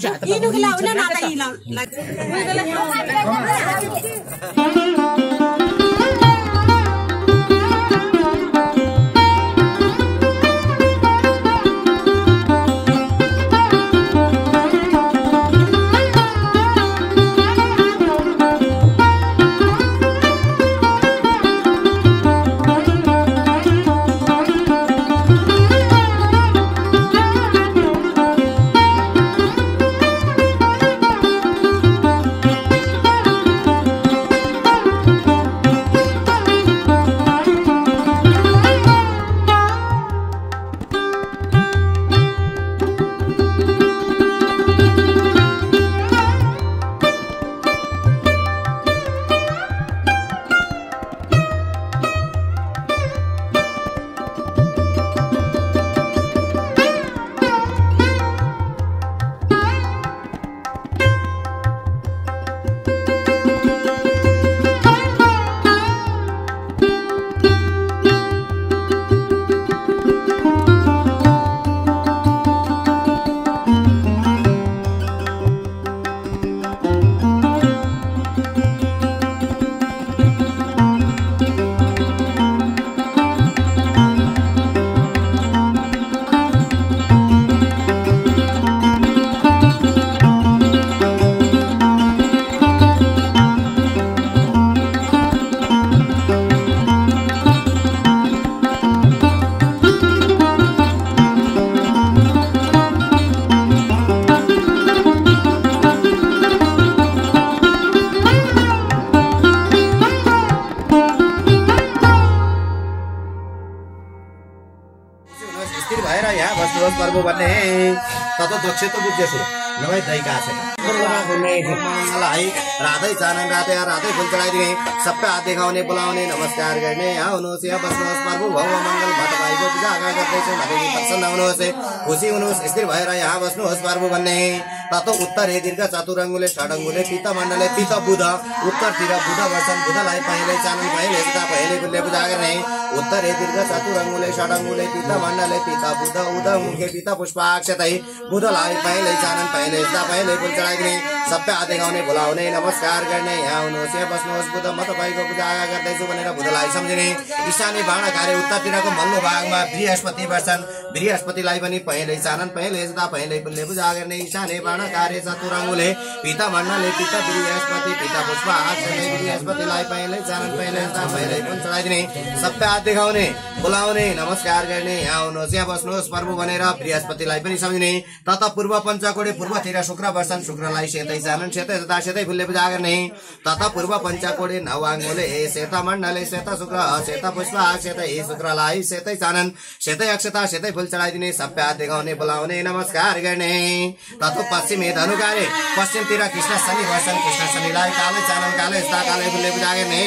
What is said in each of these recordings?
Inu kila ulah nada hilang. पर्व भन्ने तत दक्ष त बुझ्दैछु नभए दैका छ मलाई राधै चानन राधै राधै फुल चढाइदिने सबै हात देखाउने बोलाउने नमस्कार गर्ने यहाँ हुनुहोस् यहाँ बस्नुहोस् प्रभु भव मङ्गल भटभाइको पूजा गर्दैछु माथि प्रसन्न हुनुहोस् खुसी हुनुहोस् स्थिर भएर यहाँ बस्नुहोस् प्रभु भन्ने तत उत्तरे दीर्घ चतुरङ्गुले षडङ्गुले पिता मण्डले पिता बुध उत्तरतिर बुध वर्षन बुधलाई पहिले चानन पहिले सीता पहिले फुलले पूजा गर्ने उत्तरे दीर्घ चतुरङ्गुले षडङ्गुले पिता मण्डले पिता बुध उद मुखे पिता पुष्पाक्षतै बुधलाई पहिले चानन पहिले सीता पहिले फुल चढाइदिने सबै हात देखाउने बोलाउने नमस्कार गर्ने यहाँ हुनुहोस् यहाँ बस्नुहोस् बुध म तपाईँको पूजा गर्दैछु भनेर बुधलाई सम्झिने ईशानी भाँडा कार्य उत्तरतिरको मल्लो भागमा बृहस्पति वर्षन बृहस्पतिलाई पनि पहिले चानन पहिले सीता पहिले फुलले पूजा गर्ने ईशानी भाँडा कार्य चतुरङ्गुले पिता मण्डले पिता बृहस्पति पिता पुष्पाक्षतै बृहस्पतिलाई पहिले चानन पहिले सीता पहिले फुल चढाइदिने सबै हात देखाउने बोलाउने नमस्कार गर्ने यहाँ हुनुहोस् यहाँ बस्नुहोस् प्रभु भनेर बृहस्पतिलाई पनि सम्झिने तत पूर्व पञ्चकोणे पूर्वतिर शुक्र वर्षन शुक्रलाई सेतै चानन सेतै तथा सेतै फुलले पूजा गर्ने तत पूर्व पञ्चकोणे नवाङ्गुले सेता मण्डले सेता शुक्र सेता पुष्पाक्षतै शुक्रलाई सेतै चानन सेतै अक्षता सेतै फुल चढाइदिने सबै हात देखाउने बोलाउने नमस्कार गर्ने तत पश्चिमे धनुकारे पश्चिमतिर कृष्ण शनि वर्षन कृष्ण शनिलाई कालै चानन कालै स्था कालै फुलले पूजा गर्ने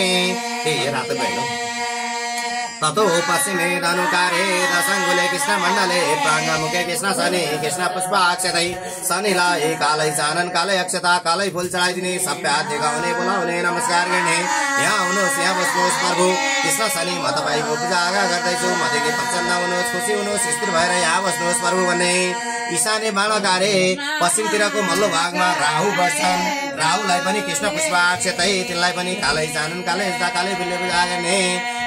रातो भयो ततो पश्चिमे धनुकारे दशङ्गुले कृष्ण मण्डले प्राङ्गमुखे कृष्ण शनि कृष्ण पुष्पाक्षतै शनिलाई कालै चानन कालै अक्षता कालै फुल चढाइदिने सबै हात देखाउने बोलाउने नमस्कार गर्ने यहाँ हुनुहोस् यहाँ बस्नुहोस् प्रभु कृष्ण शनि म तपाईँको पूजा गर्दैछु मदेखि प्रसन्न हुनुहोस् खुसी हुनुहोस् स्थिर भएर यहाँ बस्नुहोस् प्रभु भन्ने ईशाने बाणकारे पश्चिमतिरको मल्लो भागमा राहु वर्षन राहुलाई पनि कृष्ण पुष्पाक्षतै तिनलाई पनि कालै चानन कालै स्था कालै फुलले पूजा गर्ने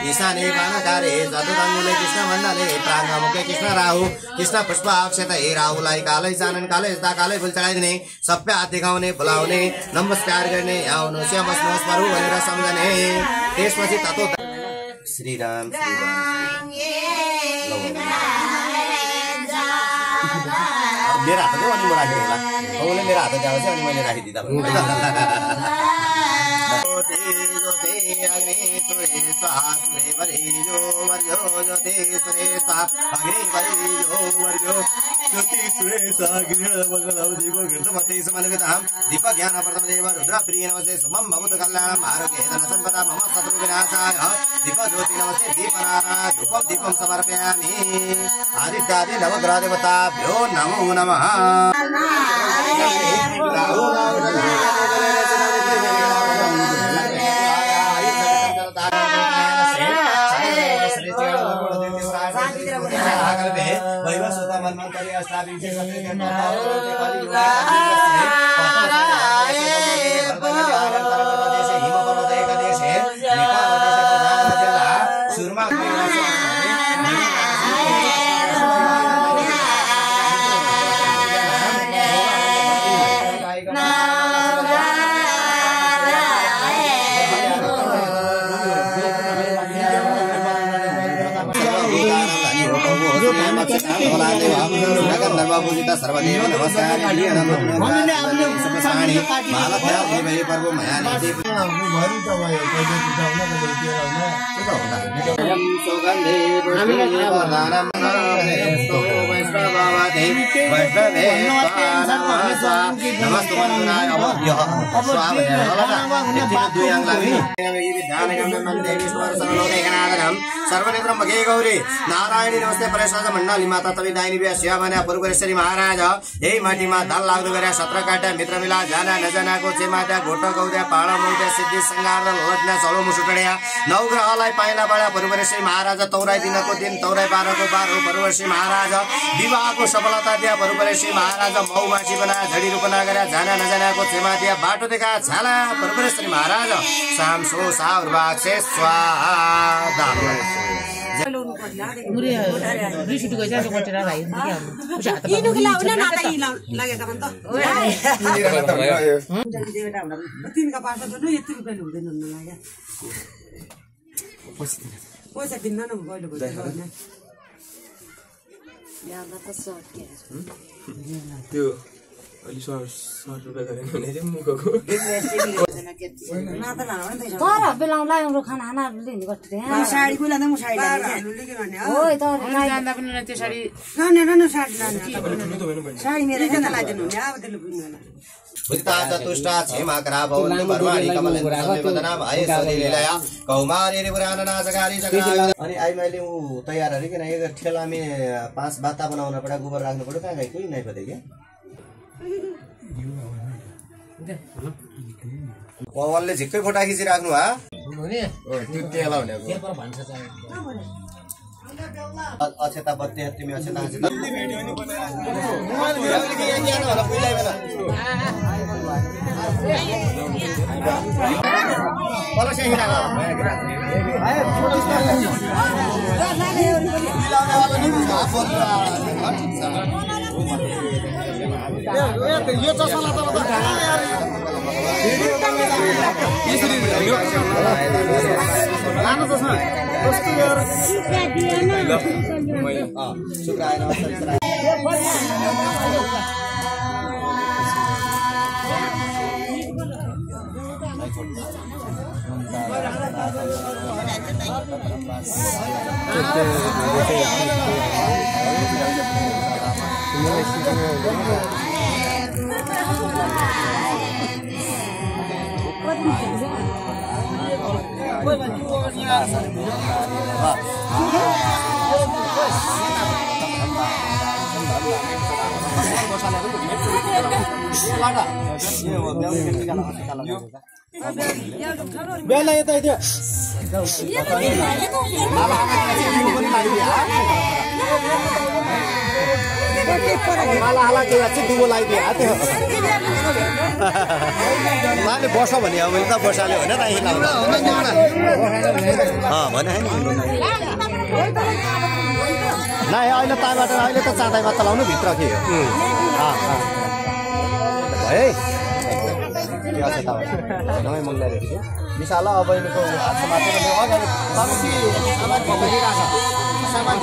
ईशाने बाणकारे चतुरङ्गुले कृष्ण मण्डले प्राङ्गमुखे कृष्ण राहु कृष्ण पुष्पाक्षतै राहुलाई कालै चानन कालै स्था कालै फुल चढाइदिने सबै हात देखाउने बोलाउने नमस्कार गर्ने यहाँ हुनुहोस् यहाँ बस्नुहोस् प्रभु भनेर सम्झने त्यसपछि ततो श्रीराम मेरा हात अनि म राखेँ होला बाउले मेरो हात जाओस् अनि मैले राखिदिँदा दीप ज्ञान प्रथम देव रुद्र प्रिय नमस्ते शुभम भवतु कल्याणम आरोग्य धन संपदा मम शत्रु विनाशाय दीप ज्योति नमस्ते दीपनारायण धूपम दीपम समर्पयामि आदित्यादि नवग्रह देवताभ्यो नमो नमः वैवस्वत मन्वन्तरि अष्टादश सर्वपूजिता सर्वदेव नमस्कार सर्वनेत्र मगे गौरी नारायणी नमस्ते परेश्वर मण्डली माता तवि दायिनी बिहा शिवामन्या परमेश्वरी महाराज हे माटीमा दाल लाग्दो गरे 17 काट्या मित्र मिला जाना नजनाको चेमाट्या घोटो गौद्या पाळा मौद्या सिद्धि संगार लग्न सलो मुसुटड्या नवग्रहलाई पाइला बडा परमेश्वरी महाराज तौराई दिनको दिन तौराई 12 को 12 परमेश्वरी महाराज विवाहको सफलता दिया परमेश्वरी महाराज मौमाछी बना झडी रूपना गरे जाना नजनाको चेमाट्या बाटो देखा झाला परमेश्वरी महाराज सामसो साउरबाक्से स्वाहा चतुष्टा क्षेमाकरा भवन्तु परमाणि कमलेन्द्रवदना माहेश्वरी लीलया कौमारी पुराणनाशकारी चक्रायुध अनि आई मैले उ तयार हरे किन एक ठेलामे 5 बाता बनाउन पर्दा गोबर राख्नु पर्यो कहाँ गए कोही नै पते के पवनले झिक्कै फोटा खिची राख्नु हा त्यो तेला भनेको अक्षता बत्ती तिमी अक्षता यो चस्मा लानु चस्मा कस्तो यार शुक्र आएन बेला यता यता माला हाला के चाहिँ दुबो लगाइदिए त्यो माले बस भने अब मैले त बसाले होइन त यही लाउनु भने नै अहिले ताबाट अहिले त चाँदैमा त लाउनु भित्र के हो है नमै मन ल्याएको थियो विशाला अब यिनीको हातमा मात्र अगाडि कम्ती सामान भइरहेको छ सामान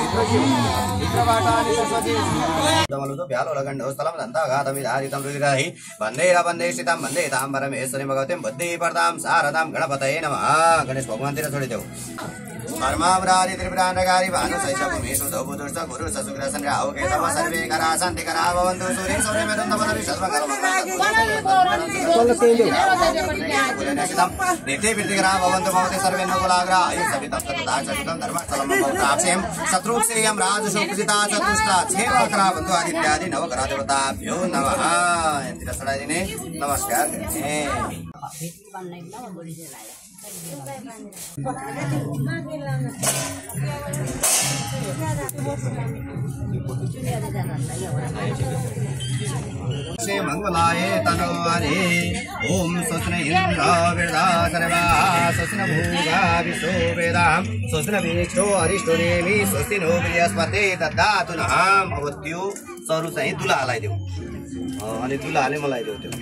भित्रबाट अनि त्यसपछि दमलुतो भ्यालो लगण्ड होस्तलम धन्ता गातमि धारितम रुलिराहि भन्दै सीताम भन्दै ताम परमेश्वरी भगवतीम बुद्धि प्रदाम शारदाम गणपतये नमः गणेश भगवानतिर छोडिदेऊ परमावरादि त्रिपुरानगारी भानु शैशव मेषु धौबुदुष्ट गुरु ससुग्र सन्ध्या औके तम सर्वे करा शान्ति करा भवन्तु सूर्य सौर्य मेदन्त मनवि सर्वकर्म नित्य वृद्धि करा भवन्तु भवते सर्वे नकुलाग्रा आयुष सवितं सतता चरितं धर्मस्थलं प्राप्स्यं शत्रुक्षेयं राजसुकृता चतुष्टा क्षेम करा भवन्तु आदित्यादि नवग्रह देवताभ्यो नमः यतिर सडाइदिने नमस्कार गर्ने मंगलाय तनवारे ओम स्वस्न इंद्र वेदा सर्वा स्वस्न भूगा विश्व वेदाम स्वस्न विष्णु अरिष्टो नेमि स्वस्ति नो बृहस्पति ददातु नहाम अब त्यो सरु चाहिँ दुला हालाइदेऊ अनि दुला हाले मलाई देऊ त्यो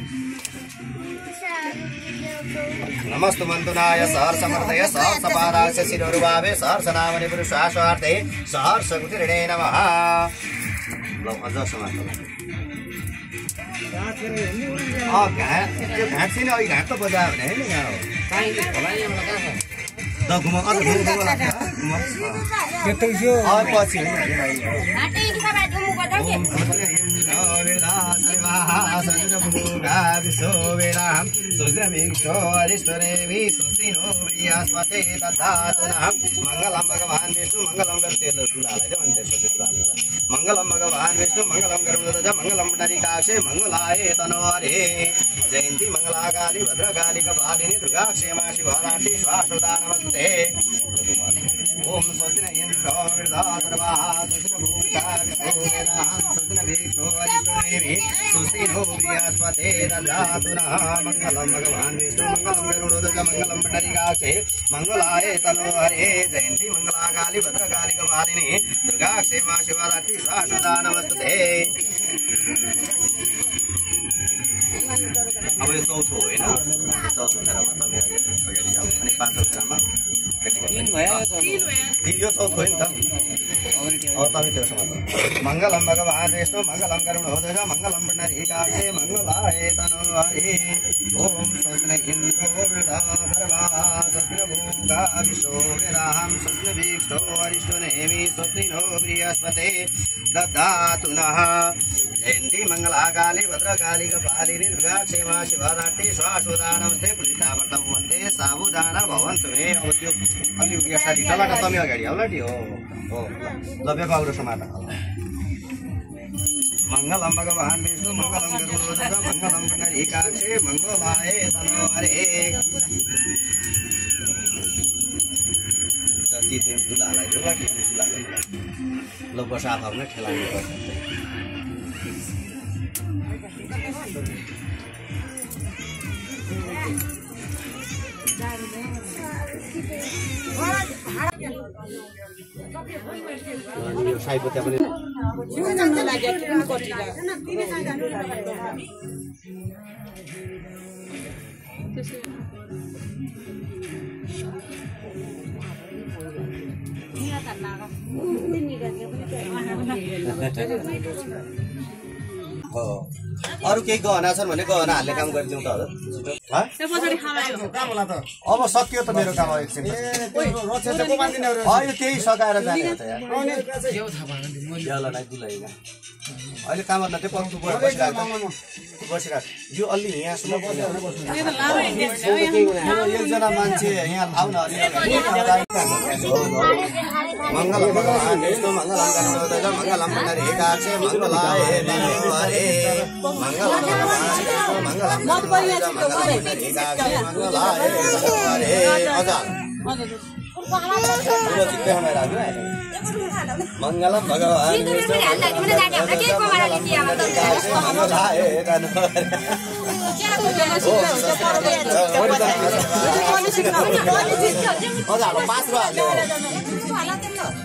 नमस्तु मन्तुनाय सहर्ष समर्थय सहर्ष पादाक्ष शिरोरुभावे सहर्ष नामनि पुरुषाश्वार्थे सहर्ष गुतिर्णे नमः ल अझ समाज त्यो घाँट चाहिँ अघि घाँट त बजायो भने होइन यहाँ घुम अझ घुम लाग्छ पछि मंगलम भगवान विष्णु मंगलम मंगलम भगवान विष्णु मंगलम गरुड़ध्वज मंगलम पुंडरीकाक्षे मंगलाय तनोहरे जयंती मंगलाकाली भद्रकाली कपालिनी दुर्गा क्षेमा शिवरात्रि स्वाश्वता नमस्ते ओम स्वस्ति इंद्रो वृद्धाधर्वाः स्वस्ति भूमिका विष्णुवेदाः स्वस्ति विष्णु हरिष्णुदेवी स्वस्ति नो बृहस्पते ददातु नः मंगलम भगवान विष्णु मंगलम गरुड़ध्वज मंगलम पुंडरीकाक्षे मंगलाय तनोहरे जयंती मंगलाकाली भद्रकाली कपालिनी दुर्गा क्षेमा शिवरात्रि स्वाश्वता नमस्ते अब यो चौथो होइन चौथो फेरामा तपाईँ अगाडि जाऊ अनि पाँचौँ फेरामा यो चौथो हो नि त अब तपाईँ त्यो समाज मङ्गलम भगवान विष्णु मङ्गलम गरुड़ध्वज मङ्गलम पुंडरीकाक्षे मङ्गलाय तनोहरे ओम स्वस्ति इंद्रो वृद्धाधर्वाः स्वस्ति भूमिका विष्णुवेदाः स्वस्ति विष्णु हरिष्णुदेवी स्वस्ति नो बृहस्पते ददातु नः जयंती मंगलाकाली भद्रकाली कपालिनी दुर्गा क्षेमा शिवरात्रि स्वाश्वता नमस्ते पूजिता भवन्ते साबुदाना भवन्तु हे अब त्यो अलि यसरी तलका तमी अगाडि औलाटी हो ल बेकाउरो समाता मंगलम भगवान विष्णु मंगलम गरुड़ध्वज मंगलम पुंडरीकाक्षे मंगलाय तनोहरे जति त्यो दुलालाई जोगाटी दुलालाई ल बसा आफमै खेलाउने गर्छ यो साइपोते पनि अरू केही गहना छन् भने गहना हाल्ने काम गरिदिउँ त अब सकियो त मेरो काम एकछिन अहिले त्यही सकाएर जाने हो त यार अहिले काम गर्न त्यो पक्कु बसिरहेको यो अलि यहाँसम्म एकजना मान्छे यहाँ आउन मंगलम भगवान विष्णु मंगलम गरुड़ध्वज मंगलम पुंडरीकाक्षे मंगलाय तनोहरे मंगलम भगवान विष्णु मंगलम गरुड़ध्वज मंगलम पुंडरीकाक्षे मंगलाय तनोहरे मंगलम भगवान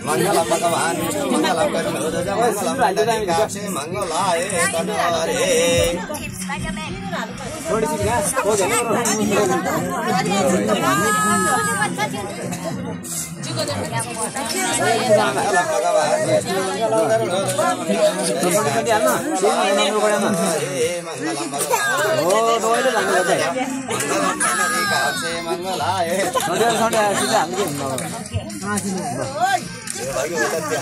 विष्णु मंगलम भगवान विष्णु मंगलम गरुड़ध्वज मंगलम पुंडरीकाक्षे मंगलाय तनोहरे थोड़ी सी घास हो जाए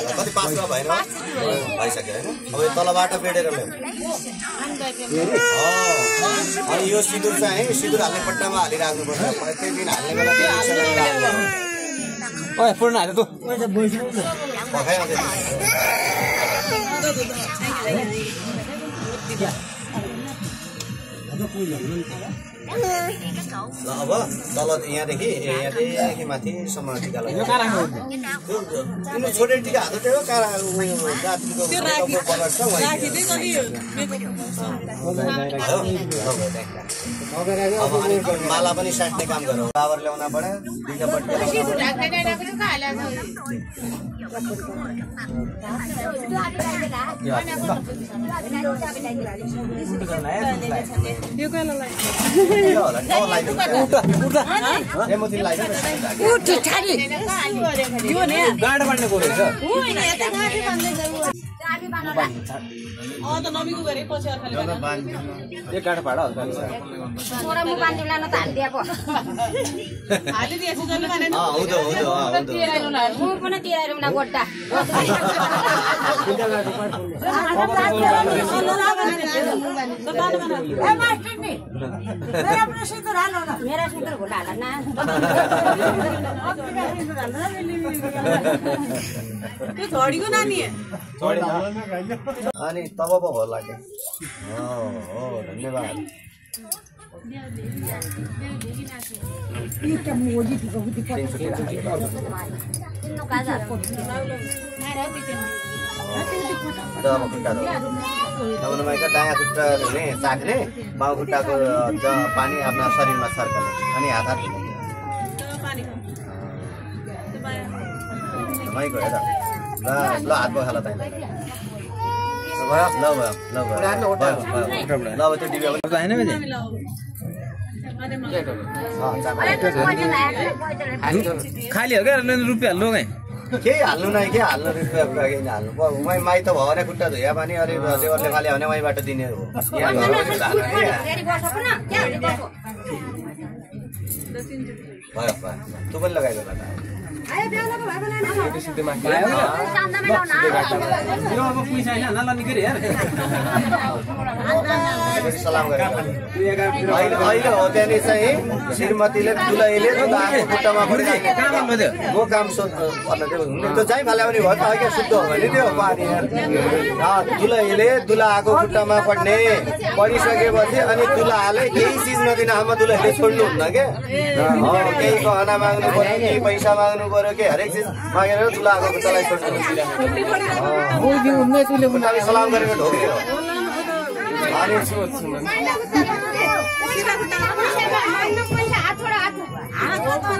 कति पास भएन भइसक्यो होइन अब यो तलबाट बेडेर ल्याउँ अनि यो सिन्दुर चाहिँ सिन्दुर हाल्ने पट्टामा हालिराख्नुपर्छ त्यही दिन हाल्ने बेला पूर्ण हाल्यो तँ अब तल यहाँदेखि माथिसम्म टिका लगाउनु छोटे टिका हात त्यो जातिको माला पनि साट्ने काम गरौँ पावर ल्याउन पर्यो दुईटा गाड बाँड्ने गयो रहेछ एक गाड भाडा हल्का अनि तब पो भर लाग्यो धन्यवाद दायाँ खुट्टा धुने चाख्ने बाउ खुट्टाको पानी आफ्ना शरीरमा छर्कने अनि हात हात धुने गयो त ल ल हात भयो खाला ताइलाई खाली हो क्या रुपियाँ हाल्नु केही हाल्नु नै के हाल्नु रुपियाँ केही हाल्नु माइ त भयो भने खुट्टा धुया पानी अरे देवरले खाली भने वहीँबाट दिने हो भयो तँ पनि लगाइदो ल सलाम गरेर अहिले हो त्यहाँनिर चाहिँ श्रीमतीले दुलहीले खुट्टामा म काम सोध्नु त्यो चाहिँ फाल्यो भने भयो त क्या शुद्ध हो भने त्यो पानी दुलहीले दुलाको खुट्टामा पढ्ने पढिसकेपछि अनि दुलाले केही चिज नदिन आमा दुलहीले छोड्नुहुन्न क्या केही गहना माग्नु पर्यो केही पैसा माग्नु पर्यो के हरेक चिज मागेर दुलाको खुट्टालाई छोड्नु सलाम गरेर ढोक्यो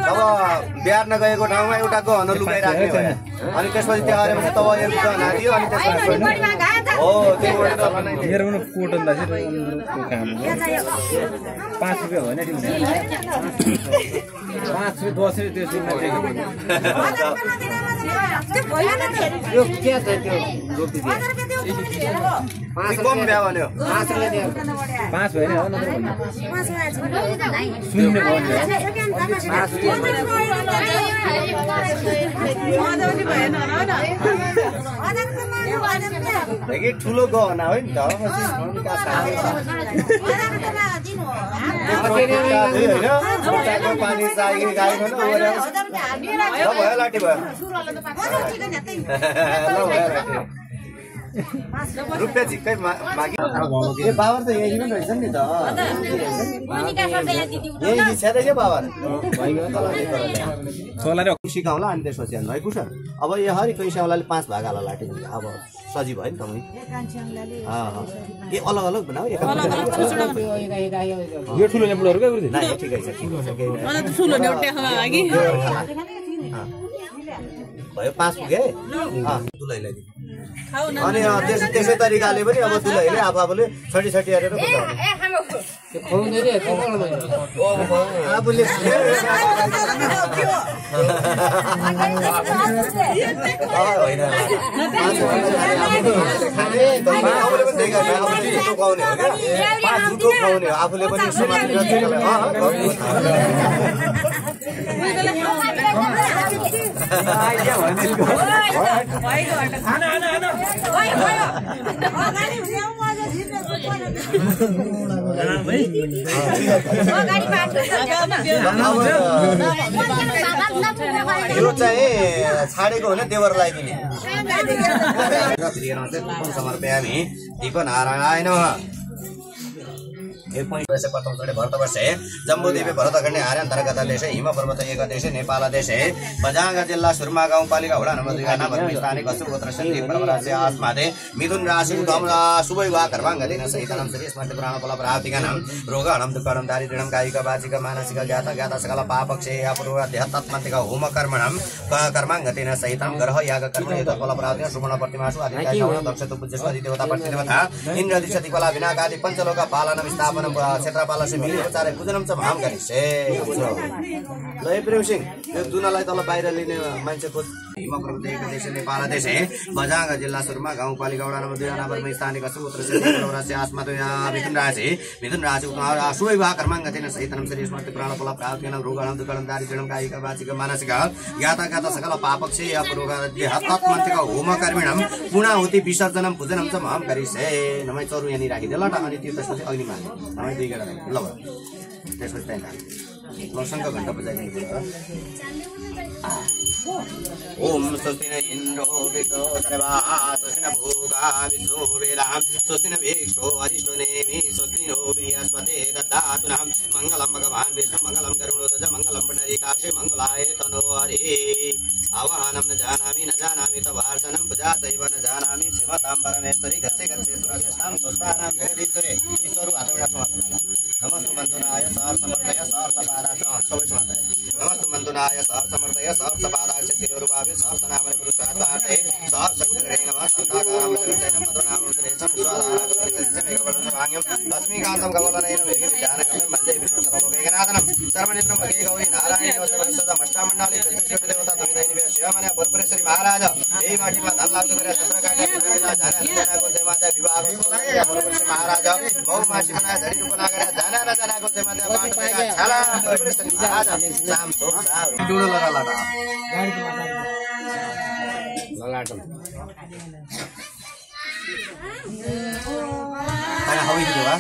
अब बिहार नगएको ठाउँमा एउटा गहना लुकाइराख्ने भयो अनि त्यसपछि त्यहाँ आएर तब एक गहना दियो अनि त्यसपछि हो त्यो मेरो पनि कोट अन्दाजले काम 5 रुपियाँ होइन तिमीले 5 रुपियाँ 10 रुपियाँ यो के छ त्यो रोटी कम बिहा भन्यो 5 होइन हो नत्र शून्य भयो ठुलो गहना हो नि त पानी चाहियो गाईको भयो लाठी भयो रुपियाँ झिक्कै मागी बाबर त यही पनि रहेछ नि त यही छ त के बाबर सिकाउला अनि त्यसपछि है कुछ अब यो हरि कैसाउलाले 5 भाग हाल लाठी अब सजी भयो नि त ए अलग अलग बनाऊ यो ठुलो नेपुडहरु के गुरुजी ठिकै छ भयो 5 पुगे दुलहीलाई अनि त्यसै तरिकाले पनि अब दुलहीले आफूले छटी छटी हेरेर आफूले आफूले पनि यो चाहिँ छाडेको हो देवरलाई दिने समर्पयामि दीपनारायण भरतवर्षे जम्बूद्वीपे भरतखण्डे आर्यान्तर्गत देशे हिम पर्वत एक देशे नेपाल देशे बजाङ जिल्ला सुरमा गाउँपालिका वडा नम्बर 2 नाम स्थानिक गोत्र सन्धि पर्वराज्य आस्मादे मिथुन राशि धमला शुभ विवाह कर्माङ्गदेन सहितनं श्री स्मृति पुराण फल प्राप्तिकनं रोगाणं दुःखणं दारिद्र्यं कायिक वाचिक मानसिक ज्ञात सकल पापक्षे अपूर्व देहतत्मन्तिक होम कर्मणं कर्माङ्गदेन सहितं ग्रह याग कर्म युत फल प्राप्तिकं सुवर्ण प्रतिमासु आदित्य दक्षतु पूज्य स्वादि देवता प्रतिदेवता इन्द्र दिशति कला विनाकादि पंचलोक पालन विस्थापन मन क्षेत्रपालस्य मिली उपचारे पूजनम च भाम गरिसे ल प्रेम सिंह यो जुनालाई तल बाहिर लिने मान्छेको हिम पर्वत एक देश नेपाल देश बझाङ जिल्ला सुरुमा गाउँपालिका वडा नम्बर 2 नम्बरमा स्थानीय सूत्र से आसमा तो यहाँ मिथुन राशि शुभ विवाह कर्मांग थिएन सहितनम शरीर स्मृति प्राण फल प्राप्तिन रोगणम दुःखम दारिद्र्यम कायिक वाचिक मानसिक ज्ञाता ज्ञाता सकल पापक्षे अपरोग हत्तमन्तिक होम कर्मिणम पुणाहुति विसर्जनम पूजनम च महम गरिसे नमै चरु यानी राखिदेला त अनि त्यो त्यसपछि अग्नि मार्ने नमै दुई गरेर ल त्यसपछि त्यहाँ लसङ्ग घण्टा बजाइदिनु पर्छ ओम स्वस्ति न इन्द्रो विश्वो सर्वाः स्वस्ति न भूगा विश्वो वेदाः स्वस्ति न भिक्षो अरिष्टो नेमि स्वस्ति नो बृहस्पते ददातु नः मङ्गलं भगवान् विष्णु मङ्गलं करुणोदज मङ्गलं पुण्डरीकाक्षे मङ्गलाय तनो हरिः आवाहनं न जानामि तवार्चनं पूजा चैव न जानामि शिवतां परमेश्वरी गच्छे सुरश्रेष्ठां स्वस्थानां जगदीश्वरे ईश्वरु हातवडा समाप्त नमस्तु मन्त्रुनाय सहर समर्थय सहर सपादाश सबै समाप्त नमस्तु मन्त्रुनाय सहर समर्थय सहर सपादाश शिरोरुभावे सहर सनामने पुरुषार्थार्थे सहर सगुणगणे नमः संताकाराम जगच्चैनं मधुनामं सुरेशं स्वाधारागतरिसं मेघवर्णं भाग्यं लक्ष्मीकान्तं कवलनयनं मेघविज्ञानकं वन्दे विष्णु सर्वलोकैकनाथनं सर्वनेत्रं भगे गौरी नारायण सर्वसदामष्टामण्डाले चतुष्कोटि देवता समितैनिवे शिवमने परमेश्वरी महाराज यही माटीमा धन लाग्दो गरेर चन्द्रकाका जनाको जयमाता विवाह परमेश्वरी महाराज बहुमासी बनाए झडी रूपना गरेर जनाको जयमाता बाटोका छाला परमेश्वरी महाराज नाम सोचा डुडो लगाला ललाटम काय हवी देवा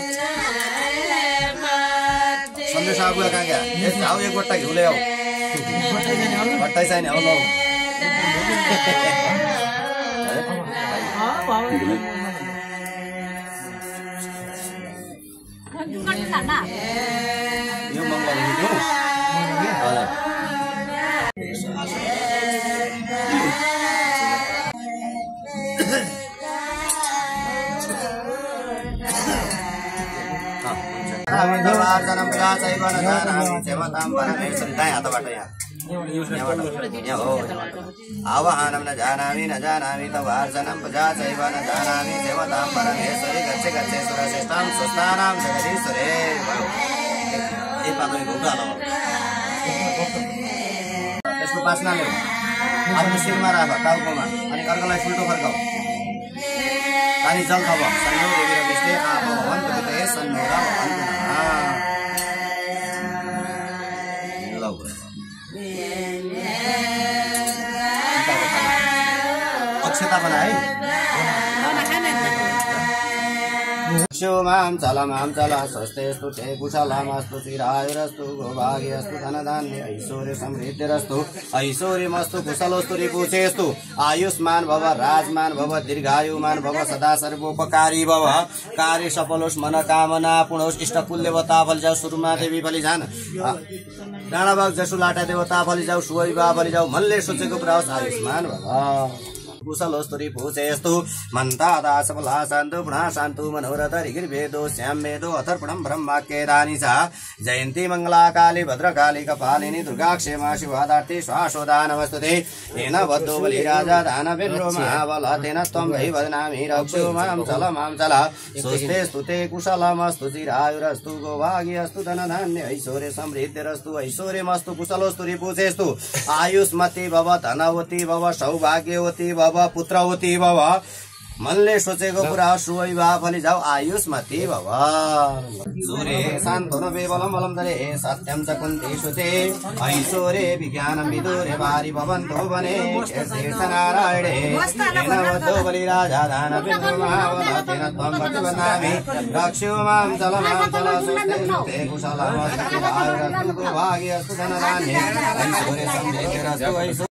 संदेश आगुला कहाँ गया ये जाओ एक बट्टा घेऊ ले आओ बट्टा चाहिए आओ लो यो मंगला नहीं क्यों आवाहनं न जानामि तवार्चनं पूजा चैव न जानामि देवतां परमेश्वरी गच्छे सुरश्रेष्ठां स्वस्थानां जगदीश्वरे ये पापले घोटा लो त्यसको पासना ल्याऊ आफ्नो शिरमा राख टाउकोमा अनि अर्कोलाई फुल्टो फर्काऊ अनि जल थप सन्नो देवी र विष्णु आप भवन्तु पितये सन्नो र भवन्तु अक्षता बनाए मां चल स्वस्तेस्तु ते कुशलमस्तु चिरायुरस्तु भोभाग्यस्तु धनधान्य ऐश्वर्य समृद्धिरस्तु ऐश्वर्यमस्तु कुशलोस्तु रिपुचेस्तु आयुष्मान भव राजमान भव दीर्घायुमान भव सदा सर्वोपकारी भव कार्य सफलोस् मनोकामना पुनोस् इष्टकुल देवता फल जाऊ सुरुमा देवी फली जान डाँडाबाग जसु लाटा देवता फली जाऊ सुविवाह फली जाऊ मनले सोचेको पुरा होस् आयुष्मान भव कुशलोस्तुरी पूजेस्तु मन्तादा सफला शान्तु पुनः शान्तु मनोरथ ऋग्वेदो श्यामवेदो अथर्पणं ब्रह्मवाक्येदानि च जयन्ती मङ्गला काली भद्रकाली कपालिनी दुर्गा क्षेमा शिवादार्ति श्वासोदा नमस्तुते येन बद्धो बलिराजा दानवेन्द्रो महाबल तेन त्वं वै वदनामि रक्षो मां चल स्वस्तेस्तु ते कुशलमस्तु चिरायुरस्तु गोभाग्यस्तु धनधान्य ऐश्वर्य समृद्धिरस्तु ऐश्वर्यमस्तु कुशलोस्तु रिपुचेस्तु आयुष्मती भव धनवती भव सौभाग्यवती भव पुत्रवती भव मनले सोचेको पुरा सुविवाह फली जाऊ आयुष्मती भव सूर्य शान्तनु बेबलं बलं धरे सत्यं च कुन्ती सुते ऐश्वर्ये विज्ञानं विदुरे वारि भवन्तो वने नारायणे येन बद्धो बलिराजा दानवेन्द्रो महाबल तेन त्वं वचनामि रक्षो मां चल स्वस्ते कुशलमस्तु भाग्यस्तु धनधान्ये ऐश्वर्य समृद्धिरस्तु